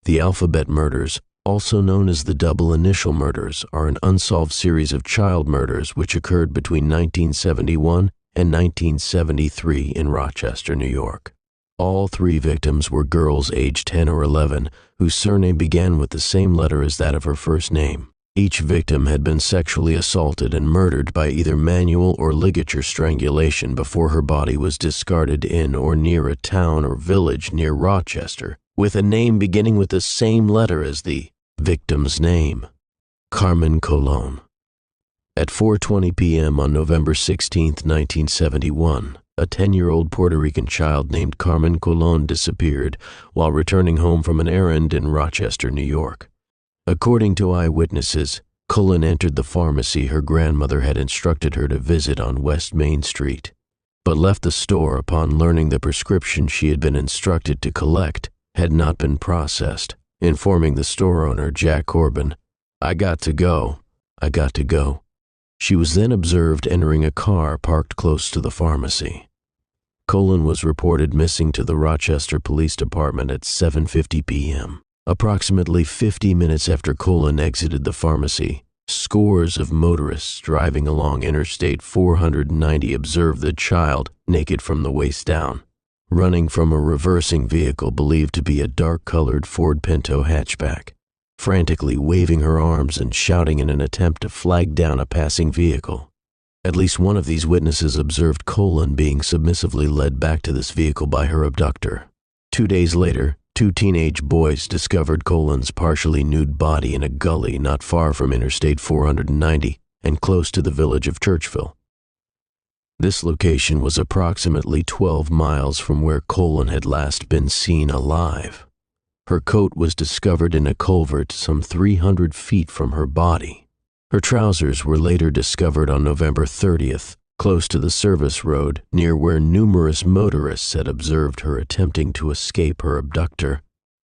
The alphabet murders, also known as the double initial murders, are an unsolved series of child murders which occurred between 1971 and 1973 in Rochester, New York. All three victims were girls aged 10 or 11 whose surname began with the same letter as that of her first name. Each victim had been sexually assaulted and murdered by either manual or ligature strangulation before her body was discarded in or near a town or village near Rochester with a name beginning with the same letter as the victim's name, Carmen Colon. At 4:20 p.m. on November 16, 1971, a 10-year-old Puerto Rican child named Carmen Colon disappeared while returning home from an errand in Rochester, New York. According to eyewitnesses, Colon entered the pharmacy her grandmother had instructed her to visit on West Main Street, but left the store upon learning the prescription she had been instructed to collect had not been processed, informing the store owner, Jack Corbin, "I got to go. I got to go." She was then observed entering a car parked close to the pharmacy. Colon was reported missing to the Rochester Police Department at 7:50 p.m. Approximately 50 minutes after Colon exited the pharmacy, scores of motorists driving along Interstate 490 observed the child naked from the waist down, running from a reversing vehicle believed to be a dark-colored Ford Pinto hatchback, frantically waving her arms and shouting in an attempt to flag down a passing vehicle. At least one of these witnesses observed Colon being submissively led back to this vehicle by her abductor. 2 days later, 2 teenage boys discovered Colon's partially nude body in a gully not far from Interstate 490 and close to the village of Churchville. This location was approximately 12 miles from where Colon had last been seen alive. Her coat was discovered in a culvert some 300 feet from her body. Her trousers were later discovered on November 30th, close to the service road near where numerous motorists had observed her attempting to escape her abductor.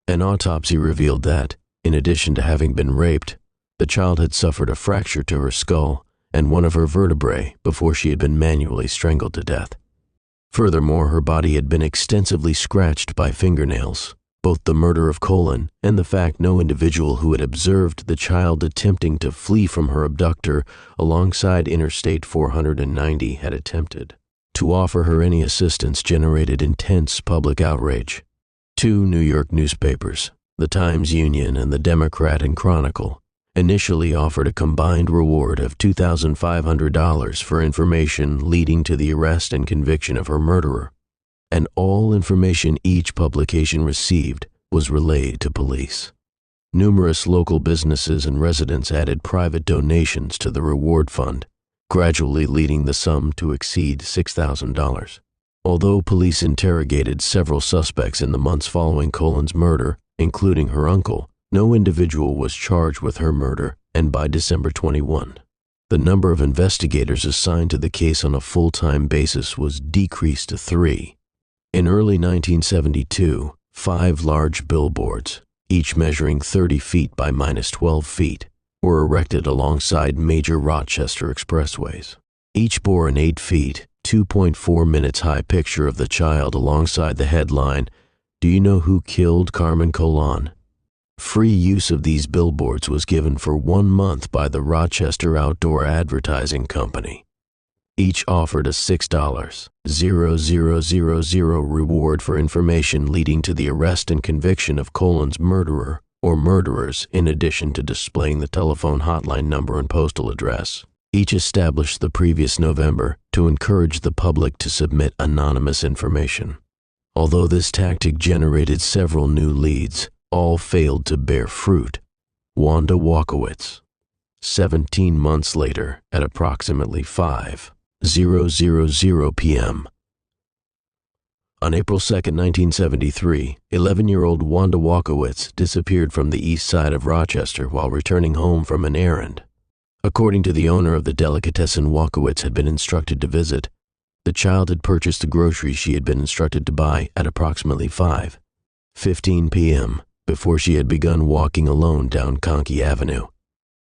An autopsy revealed that, in addition to having been raped, the child had suffered a fracture to her skull and one of her vertebrae before she had been manually strangled to death. Furthermore, her body had been extensively scratched by fingernails. Both the murder of Colon and the fact no individual who had observed the child attempting to flee from her abductor alongside Interstate 490 had attempted to offer her any assistance generated intense public outrage. 2 New York newspapers, the Times-Union and the Democrat and Chronicle, initially offered a combined reward of $2,500 for information leading to the arrest and conviction of her murderer, and all information each publication received was relayed to police. Numerous local businesses and residents added private donations to the reward fund, gradually leading the sum to exceed $6,000. Although police interrogated several suspects in the months following Colon's murder, including her uncle, no individual was charged with her murder, and by December 21, the number of investigators assigned to the case on a full-time basis was decreased to 3. In early 1972, 5 large billboards, each measuring 30 feet by -12 feet, were erected alongside major Rochester expressways. Each bore an 8 feet, 2.4 minutes high picture of the child alongside the headline, "Do you know who killed Carmen Colon?" Free use of these billboards was given for 1 month by the Rochester Outdoor Advertising Company. Each offered a $6,000 reward for information leading to the arrest and conviction of Colon's murderer or murderers, in addition to displaying the telephone hotline number and postal address, each established the previous November to encourage the public to submit anonymous information. Although this tactic generated several new leads, all failed to bear fruit. Wanda Walkowicz, 17 months later at approximately 5:00 p.m. On April 2, 1973, 11-year-old Wanda Walkowicz disappeared from the east side of Rochester while returning home from an errand. According to the owner of the delicatessen Walkowicz had been instructed to visit, the child had purchased the groceries she had been instructed to buy at approximately 5:15 p.m. before she had begun walking alone down Conkey Avenue.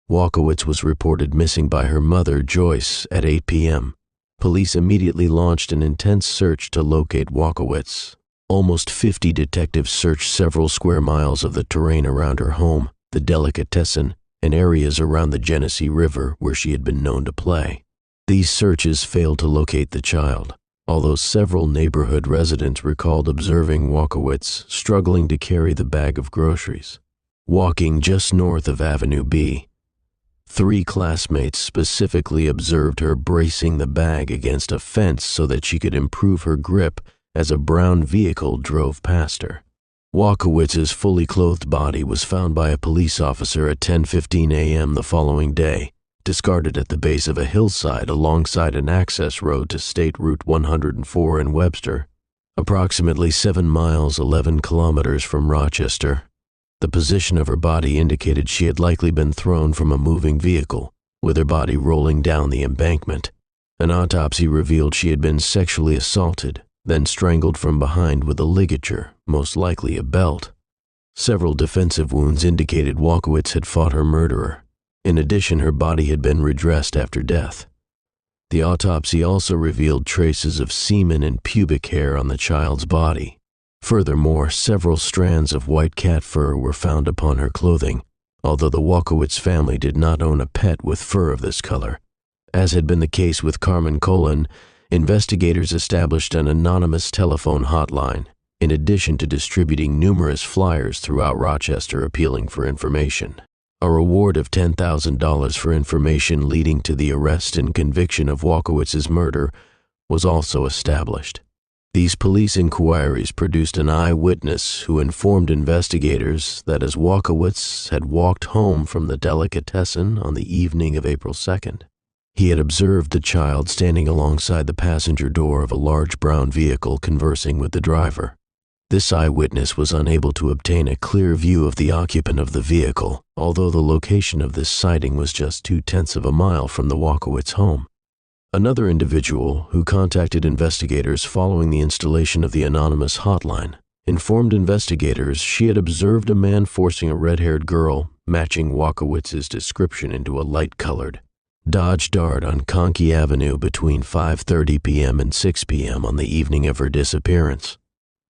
Walkowicz was reported missing by her mother, Joyce, at 8 p.m. Police immediately launched an intense search to locate Walkowicz. Almost 50 detectives searched several square miles of the terrain around her home, the delicatessen, and areas around the Genesee River where she had been known to play. These searches failed to locate the child, although several neighborhood residents recalled observing Walkowicz struggling to carry the bag of groceries. Walking just north of Avenue B, 3 classmates specifically observed her bracing the bag against a fence so that she could improve her grip as a brown vehicle drove past her. Walkowicz's fully clothed body was found by a police officer at 10:15 a.m. the following day, discarded at the base of a hillside alongside an access road to State Route 104 in Webster, approximately 7 miles 11 kilometers from Rochester. The position of her body indicated she had likely been thrown from a moving vehicle, with her body rolling down the embankment. An autopsy revealed she had been sexually assaulted, then strangled from behind with a ligature, most likely a belt. Several defensive wounds indicated Walkowicz had fought her murderer. In addition, her body had been redressed after death. The autopsy also revealed traces of semen and pubic hair on the child's body. Furthermore, several strands of white cat fur were found upon her clothing, although the Walkowicz family did not own a pet with fur of this color. As had been the case with Carmen Colon, investigators established an anonymous telephone hotline, in addition to distributing numerous flyers throughout Rochester appealing for information. A reward of $10,000 for information leading to the arrest and conviction of Walkowicz's murder was also established. These police inquiries produced an eyewitness who informed investigators that as Walkowicz had walked home from the delicatessen on the evening of April 2nd, he had observed the child standing alongside the passenger door of a large brown vehicle conversing with the driver. This eyewitness was unable to obtain a clear view of the occupant of the vehicle, although the location of this sighting was just 0.2 of a mile from the Walkowicz home. Another individual who contacted investigators following the installation of the anonymous hotline informed investigators she had observed a man forcing a red-haired girl, matching Walkowicz's description, into a light-colored Dodge Dart on Conkey Avenue between 5:30 p.m. and 6 p.m. on the evening of her disappearance.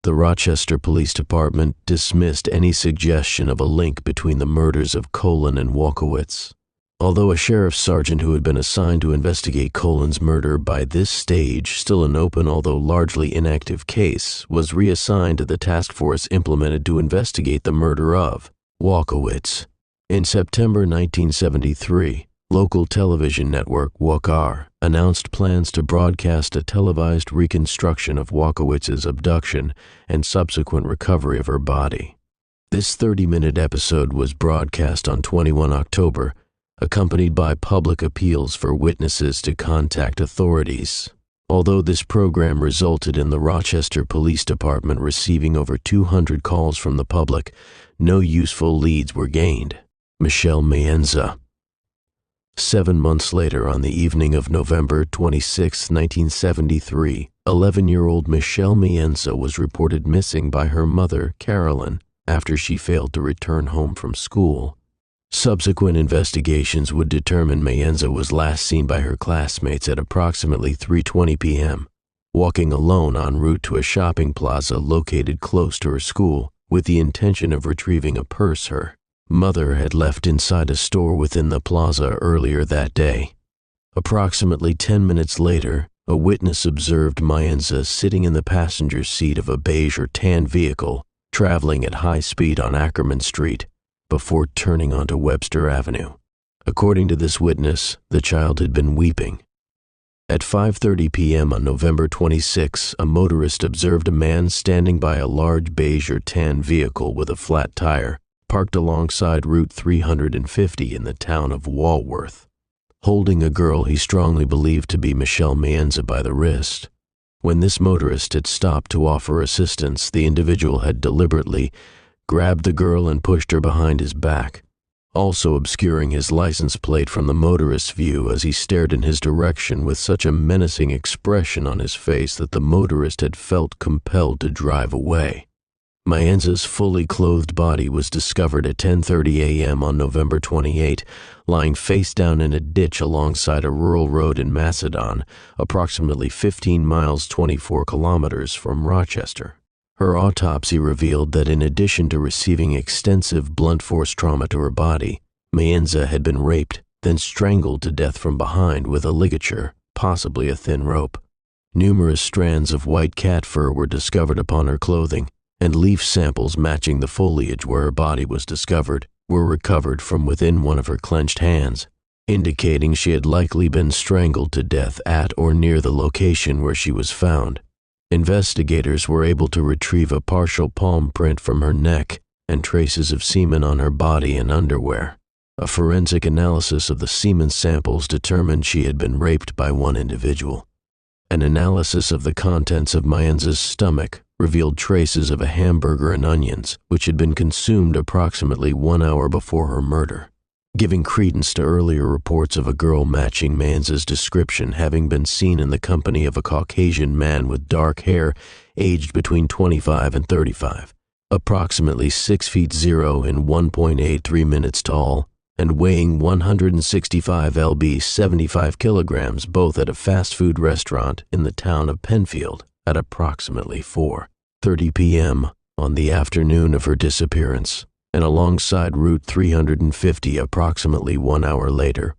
The Rochester Police Department dismissed any suggestion of a link between the murders of Colon and Walkowicz. Although a sheriff's sergeant who had been assigned to investigate Colon's murder by this stage, still an open although largely inactive case, was reassigned to the task force implemented to investigate the murder of Walkowicz. In September 1973, local television network WOKR announced plans to broadcast a televised reconstruction of Walkowicz's abduction and subsequent recovery of her body. This 30-minute episode was broadcast on 21 October, accompanied by public appeals for witnesses to contact authorities. Although this program resulted in the Rochester Police Department receiving over 200 calls from the public, no useful leads were gained. Michelle Maenza. 7 months later, on the evening of November 26, 1973, 11-year-old Michelle Maenza was reported missing by her mother, Carolyn, after she failed to return home from school. Subsequent investigations would determine Maenza was last seen by her classmates at approximately 3:20 p.m., walking alone en route to a shopping plaza located close to her school with the intention of retrieving a purse her mother had left inside a store within the plaza earlier that day. Approximately 10 minutes later, a witness observed Maenza sitting in the passenger seat of a beige or tan vehicle traveling at high speed on Ackerman Street before turning onto Webster Avenue. According to this witness, the child had been weeping. At 5:30 p.m. on November 26, a motorist observed a man standing by a large beige or tan vehicle with a flat tire, parked alongside Route 350 in the town of Walworth, holding a girl he strongly believed to be Michelle Maenza by the wrist. When this motorist had stopped to offer assistance, the individual had deliberately grabbed the girl and pushed her behind his back, also obscuring his license plate from the motorist's view as he stared in his direction with such a menacing expression on his face that the motorist had felt compelled to drive away. Maenza's fully clothed body was discovered at 10:30 a.m. on November 28, lying face down in a ditch alongside a rural road in Macedon, approximately 15 miles 24 kilometers from Rochester. Her autopsy revealed that in addition to receiving extensive blunt force trauma to her body, Maenza had been raped, then strangled to death from behind with a ligature, possibly a thin rope. Numerous strands of white cat fur were discovered upon her clothing, and leaf samples matching the foliage where her body was discovered were recovered from within one of her clenched hands, indicating she had likely been strangled to death at or near the location where she was found. Investigators were able to retrieve a partial palm print from her neck and traces of semen on her body and underwear. A forensic analysis of the semen samples determined she had been raped by one individual. An analysis of the contents of Maenza's stomach revealed traces of a hamburger and onions, which had been consumed approximately 1 hour before her murder, giving credence to earlier reports of a girl matching Maenza's description having been seen in the company of a Caucasian man with dark hair aged between 25 and 35, approximately 6 feet 0 and 1.83 minutes tall, and weighing 165 lb, 75 kilograms, both at a fast food restaurant in the town of Penfield at approximately 4:30 p.m. on the afternoon of her disappearance, and alongside Route 350 approximately 1 hour later.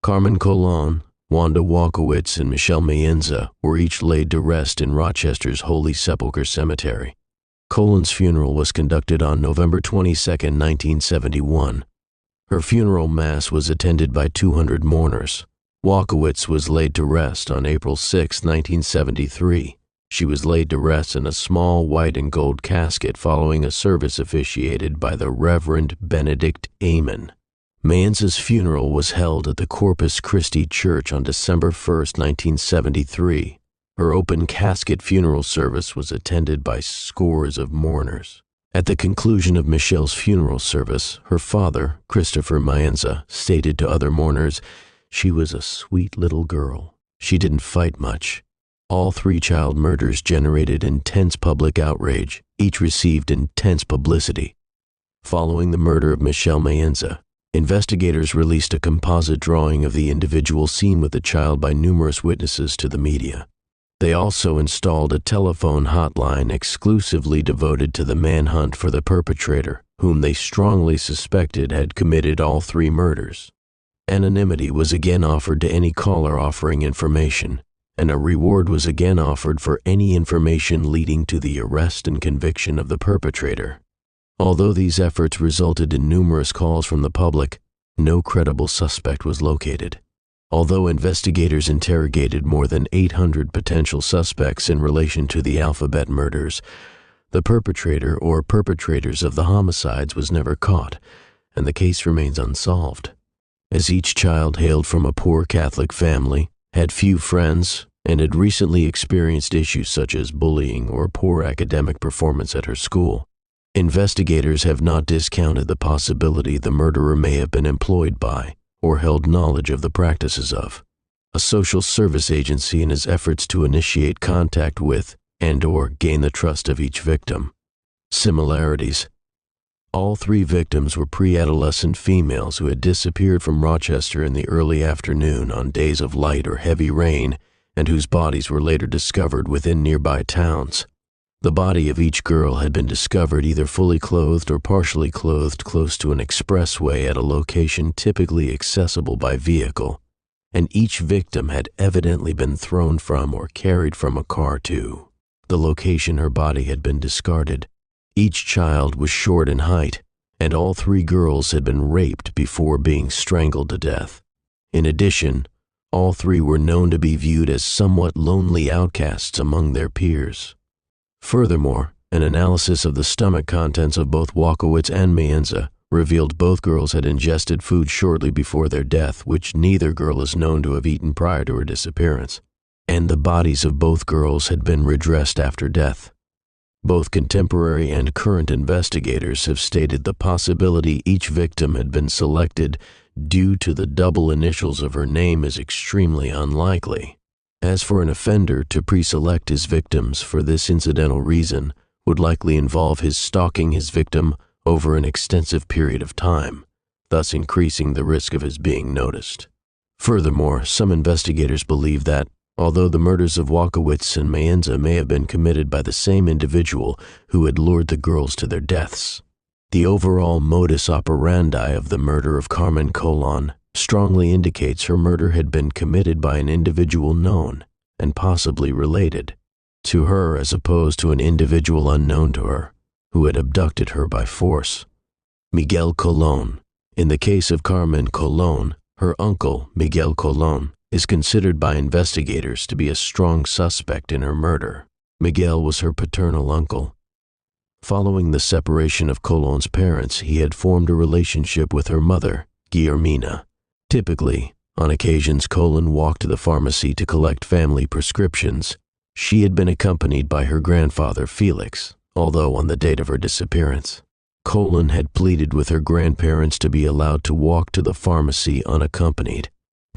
Carmen Colon, Wanda Walkowicz, and Michelle Maenza were each laid to rest in Rochester's Holy Sepulchre Cemetery. Colon's funeral was conducted on November 22, 1971. Her funeral mass was attended by 200 mourners. Walkowicz was laid to rest on April 6, 1973. She was laid to rest in a small white and gold casket following a service officiated by the Reverend Benedict Amen. Maenza's funeral was held at the Corpus Christi Church on December 1, 1973. Her open casket funeral service was attended by scores of mourners. At the conclusion of Michelle's funeral service, her father, Christopher Maenza, stated to other mourners, "She was a sweet little girl. She didn't fight much." All 3 child murders generated intense public outrage. Each received intense publicity. Following the murder of Michelle Maenza, investigators released a composite drawing of the individual seen with the child by numerous witnesses to the media. They also installed a telephone hotline exclusively devoted to the manhunt for the perpetrator, whom they strongly suspected had committed all 3 murders. Anonymity was again offered to any caller offering information, and a reward was again offered for any information leading to the arrest and conviction of the perpetrator. Although these efforts resulted in numerous calls from the public, no credible suspect was located. Although investigators interrogated more than 800 potential suspects in relation to the Alphabet murders, the perpetrator or perpetrators of the homicides was never caught, and the case remains unsolved. As each child hailed from a poor Catholic family, had few friends, and had recently experienced issues such as bullying or poor academic performance at her school, investigators have not discounted the possibility the murderer may have been employed by or held knowledge of the practices of a social service agency in his efforts to initiate contact with and/or gain the trust of each victim. Similarities. All 3 victims were pre-adolescent females who had disappeared from Rochester in the early afternoon on days of light or heavy rain, and whose bodies were later discovered within nearby towns. The body of each girl had been discovered either fully clothed or partially clothed close to an expressway at a location typically accessible by vehicle, and each victim had evidently been thrown from or carried from a car to the location her body had been discarded. Each child was short in height, and all 3 girls had been raped before being strangled to death. In addition, all 3 were known to be viewed as somewhat lonely outcasts among their peers. Furthermore, an analysis of the stomach contents of both Walkowicz and Maenza revealed both girls had ingested food shortly before their death, which neither girl is known to have eaten prior to her disappearance, and the bodies of both girls had been redressed after death. Both contemporary and current investigators have stated the possibility each victim had been selected due to the double initials of her name is extremely unlikely. As for an offender to pre-select his victims for this incidental reason would likely involve his stalking his victim over an extensive period of time, thus increasing the risk of his being noticed. Furthermore, some investigators believe that, although the murders of Walkowicz and Maenza may have been committed by the same individual who had lured the girls to their deaths. The overall modus operandi of the murder of Carmen Colon strongly indicates her murder had been committed by an individual known and possibly related to her as opposed to an individual unknown to her who had abducted her by force. Miguel Colon. In the case of Carmen Colon, her uncle, Miguel Colon, is considered by investigators to be a strong suspect in her murder. Miguel was her paternal uncle. Following the separation of Colon's parents, he had formed a relationship with her mother, Guillermina. Typically, on occasions Colon walked to the pharmacy to collect family prescriptions. She had been accompanied by her grandfather, Felix, although on the date of her disappearance, Colon had pleaded with her grandparents to be allowed to walk to the pharmacy unaccompanied.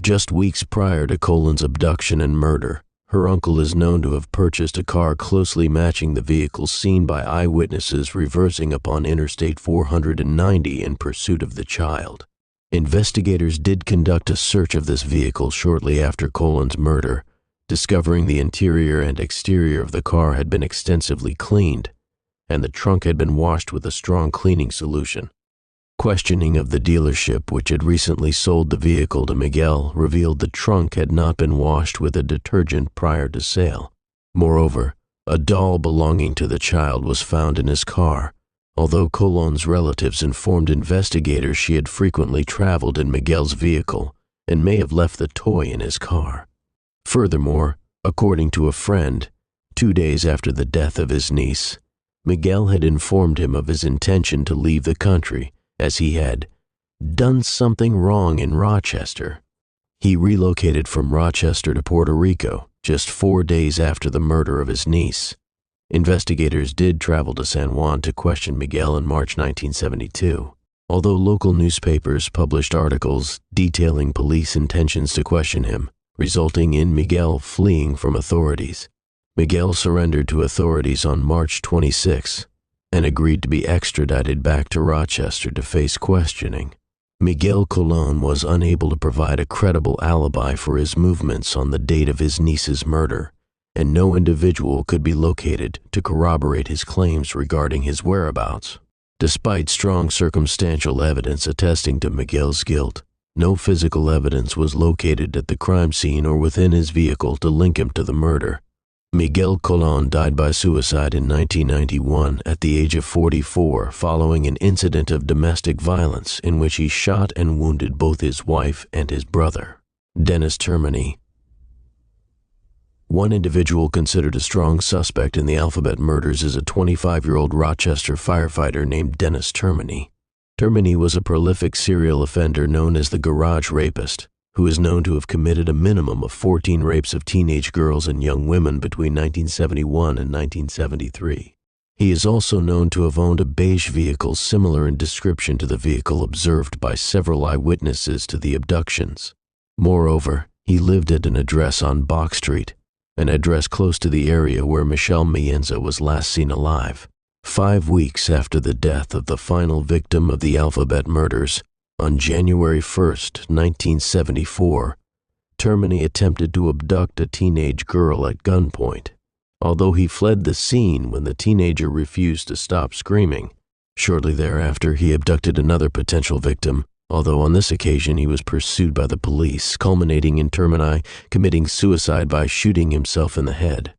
Just weeks prior to Colon's abduction and murder, her uncle is known to have purchased a car closely matching the vehicle seen by eyewitnesses reversing upon Interstate 490 in pursuit of the child. Investigators did conduct a search of this vehicle shortly after Colon's murder, discovering the interior and exterior of the car had been extensively cleaned, and the trunk had been washed with a strong cleaning solution. Questioning of the dealership which had recently sold the vehicle to Miguel revealed the trunk had not been washed with a detergent prior to sale. Moreover, a doll belonging to the child was found in his car, although Colon's relatives informed investigators she had frequently traveled in Miguel's vehicle and may have left the toy in his car. Furthermore, according to a friend, 2 days after the death of his niece, Miguel had informed him of his intention to leave the country as he had done something wrong in Rochester. He relocated from Rochester to Puerto Rico just 4 days after the murder of his niece. Investigators did travel to San Juan to question Miguel in March 1972, although local newspapers published articles detailing police intentions to question him, resulting in Miguel fleeing from authorities. Miguel surrendered to authorities on March 26 and agreed to be extradited back to Rochester to face questioning. Miguel Colon was unable to provide a credible alibi for his movements on the date of his niece's murder, and no individual could be located to corroborate his claims regarding his whereabouts. Despite strong circumstantial evidence attesting to Miguel's guilt, no physical evidence was located at the crime scene or within his vehicle to link him to the murder. Miguel Colon died by suicide in 1991 at the age of 44 following an incident of domestic violence in which he shot and wounded both his wife and his brother. Dennis Termini. One individual considered a strong suspect in the Alphabet murders is a 25-year-old Rochester firefighter named Dennis Termini. Termini was a prolific serial offender known as the Garage Rapist, who is known to have committed a minimum of 14 rapes of teenage girls and young women between 1971 and 1973. He is also known to have owned a beige vehicle similar in description to the vehicle observed by several eyewitnesses to the abductions. Moreover, he lived at an address on Bach Street, an address close to the area where Michelle Maenza was last seen alive. 5 weeks after the death of the final victim of the Alphabet murders, on January 1, 1974, Termini attempted to abduct a teenage girl at gunpoint. Although he fled the scene when the teenager refused to stop screaming, shortly thereafter he abducted another potential victim, although on this occasion he was pursued by the police, culminating in Termini committing suicide by shooting himself in the head.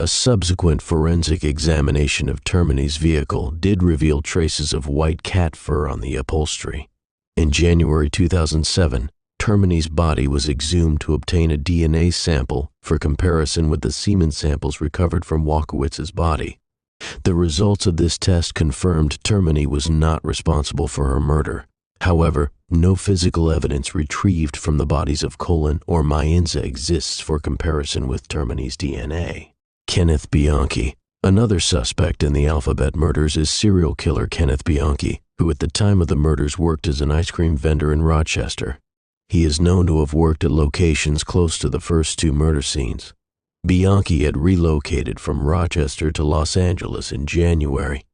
A subsequent forensic examination of Termini's vehicle did reveal traces of white cat fur on the upholstery. In January 2007, Termini's body was exhumed to obtain a DNA sample for comparison with the semen samples recovered from Walkowicz's body. The results of this test confirmed Termini was not responsible for her murder. However, no physical evidence retrieved from the bodies of Colon or Maenza exists for comparison with Termini's DNA. Kenneth Bianchi. Another suspect in the Alphabet murders is serial killer Kenneth Bianchi, who at the time of the murders worked as an ice cream vendor in Rochester. He is known to have worked at locations close to the first 2 murder scenes. Bianchi had relocated from Rochester to Los Angeles in January.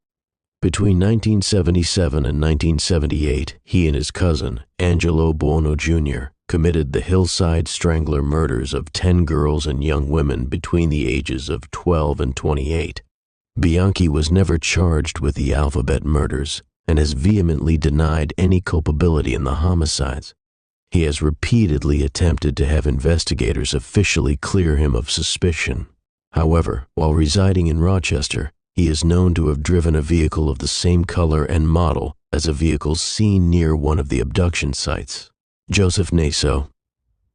Between 1977 and 1978, he and his cousin, Angelo Buono Jr., committed the Hillside Strangler murders of 10 girls and young women between the ages of 12 and 28. Bianchi was never charged with the Alphabet murders and has vehemently denied any culpability in the homicides. He has repeatedly attempted to have investigators officially clear him of suspicion. However, while residing in Rochester, he is known to have driven a vehicle of the same color and model as a vehicle seen near one of the abduction sites. Joseph Naso.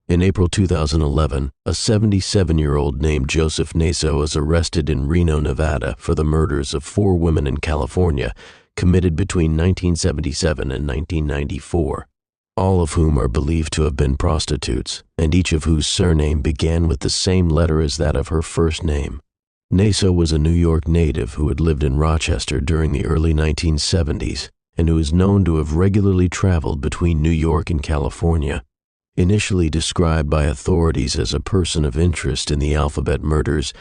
In April 2011, a 77-year-old named Joseph Naso was arrested in Reno, Nevada for the murders of 4 women in California committed between 1977 and 1994, all of whom are believed to have been prostitutes, and each of whose surname began with the same letter as that of her first name. Naso was a New York native who had lived in Rochester during the early 1970s and who is known to have regularly traveled between New York and California. Initially described by authorities as a person of interest in the Alphabet murders,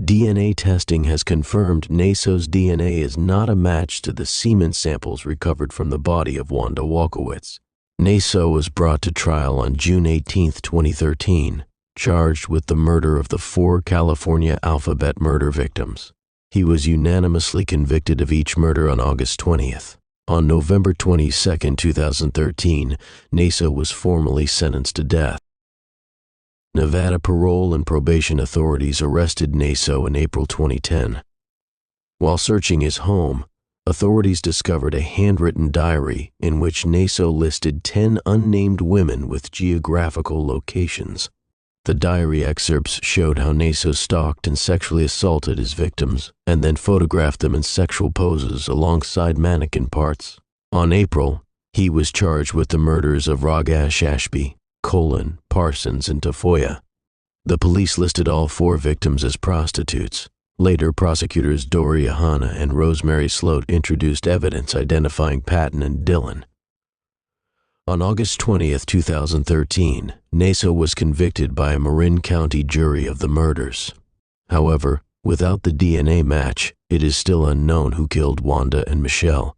DNA testing has confirmed Naso's DNA is not a match to the semen samples recovered from the body of Wanda Walkowicz. Naso was brought to trial on June 18, 2013, charged with the murder of the 4 California Alphabet murder victims. He was unanimously convicted of each murder on August 20th. On November 22, 2013, Naso was formally sentenced to death. Nevada parole and probation authorities arrested Naso in April 2010. While searching his home, authorities discovered a handwritten diary in which Naso listed 10 unnamed women with geographical locations. The diary excerpts showed how Naso stalked and sexually assaulted his victims and then photographed them in sexual poses alongside mannequin parts. On April, he was charged with the murders of Ragash Ashby, Colon, Parsons, and Tafoya. The police listed all 4 victims as prostitutes. Later, prosecutors Doria Hanna and Rosemary Sloat introduced evidence identifying Patton and Dillon. On August 20, 2013, Naso was convicted by a Marin County jury of the murders. However, without the DNA match, it is still unknown who killed Wanda and Michelle.